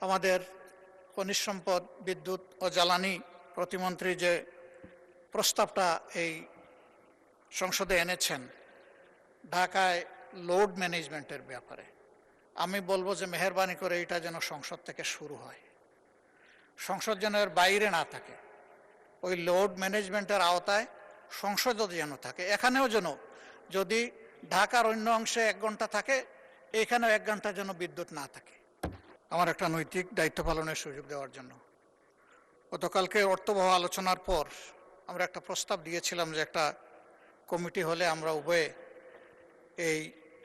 আমাদের খনিজ সম্পদ, বিদ্যুৎ ও জ্বালানি প্রতিমন্ত্রী যে প্রস্তাবটা এই সংসদে এনেছেন ঢাকায় লোড ম্যানেজমেন্টের ব্যাপারে, আমি বলবো যে মেহেরবানি করে এটা যেন সংসদ থেকে শুরু হয়, সংসদ যেন এর বাইরে না থাকে, ওই লোড ম্যানেজমেন্টের আওতায় সংসদ যেন থাকে। এখানেও যেন যদি ঢাকার অন্য অংশে 1 ঘন্টা থাকে, এখানেও 1 ঘন্টা যেন বিদ্যুৎ না থাকে। আমার একটা নৈতিক দায়িত্ব পালনের সুযোগ দেওয়ার জন্য গতকালকে অর্থবহ আলোচনার পর আমরা একটা প্রস্তাব দিয়েছিলাম যে একটা কমিটি হলে আমরা উভয়ে এই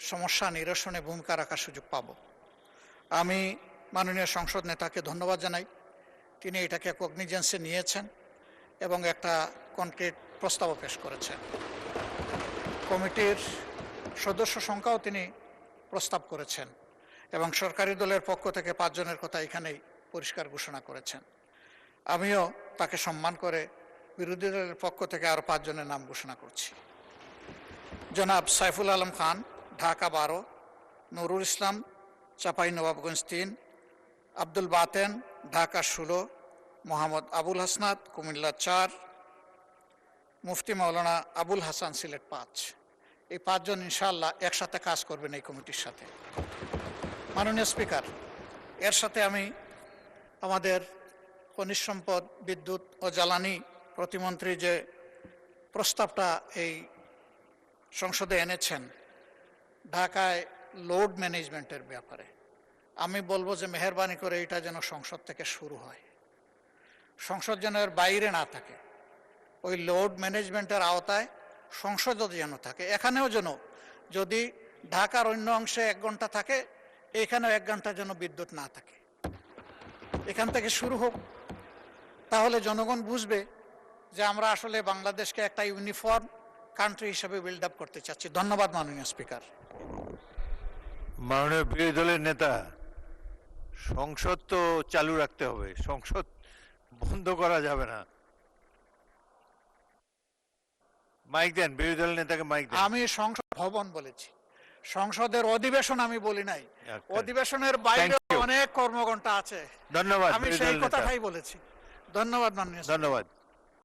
সমস্যা নিরসনে ভূমিকা রাখার সুযোগ পাব। আমি মাননীয় সংসদ নেতাকে ধন্যবাদ জানাই, তিনি এটাকে কগনিজেন্সে নিয়েছেন এবং একটা কনক্রিট প্রস্তাবও পেশ করেছেন। কমিটির সদস্য সংখ্যাও তিনি প্রস্তাব করেছেন এবং সরকারি দলের পক্ষ থেকে 5 জনের কথা এখানেই পরিষ্কার ঘোষণা করেছেন। আমিও তাকে সম্মান করে বিরোধী দলের পক্ষ থেকে আরও 5 জনের নাম ঘোষণা করছি। জনাব সাইফুল আলম খান, ঢাকা 12, নুরুল ইসলাম, চাঁপাইনবাবগঞ্জ 3, আব্দুল বাতেন, ঢাকা 16, মোহাম্মদ আবুল হাসনাত, কুমিল্লা 4, মুফতি মাওলানা আবুল হাসান, সিলেট 5। এই 5 জন ইনশাআল্লাহ একসাথে কাজ করবেন এই কমিটির সাথে। মাননীয় স্পিকার, এর সাথে আমি আমাদের খনিজ সম্পদ, বিদ্যুৎ ও জ্বালানি প্রতিমন্ত্রী যে প্রস্তাবটা এই সংসদে এনেছেন ঢাকায় লোড ম্যানেজমেন্টের ব্যাপারে, আমি বলবো যে মেহেরবানি করে এটা যেন সংসদ থেকে শুরু হয়, সংসদ যেন এর বাইরে না থাকে, ওই লোড ম্যানেজমেন্টের আওতায় সংসদ যেন থাকে। এখানেও যেন যদি ঢাকার অন্য অংশে 1 ঘন্টা থাকে, এখানেও 1 ঘন্টা যেন বিদ্যুৎ না থাকে। এখান থেকে শুরু হোক, তাহলে জনগণ বুঝবে যে আমরা আসলে বাংলাদেশকে একটা ইউনিফর্ম কান্ট্রি হিসেবে বিল্ড আপ করতে চাচ্ছি। ধন্যবাদ মাননীয় স্পিকার। মাননীয় বিরোধী দলের নেতা, সংসদ তো চালু রাখতে হবে, সংসদ বন্ধ করা যাবে না। মাইক দেন, বিরোধী দলের নেতাকে মাইক দেন। আমি সংসদ ভবন বলেছি, সংসদের অধিবেশন আমি বলি নাই। অধিবেশনের বাইরে অনেক কর্মঘণ্টা আছে। ধন্যবাদ, আমি সেই কথাটাই বলেছি। ধন্যবাদ মাননীয়। ধন্যবাদ।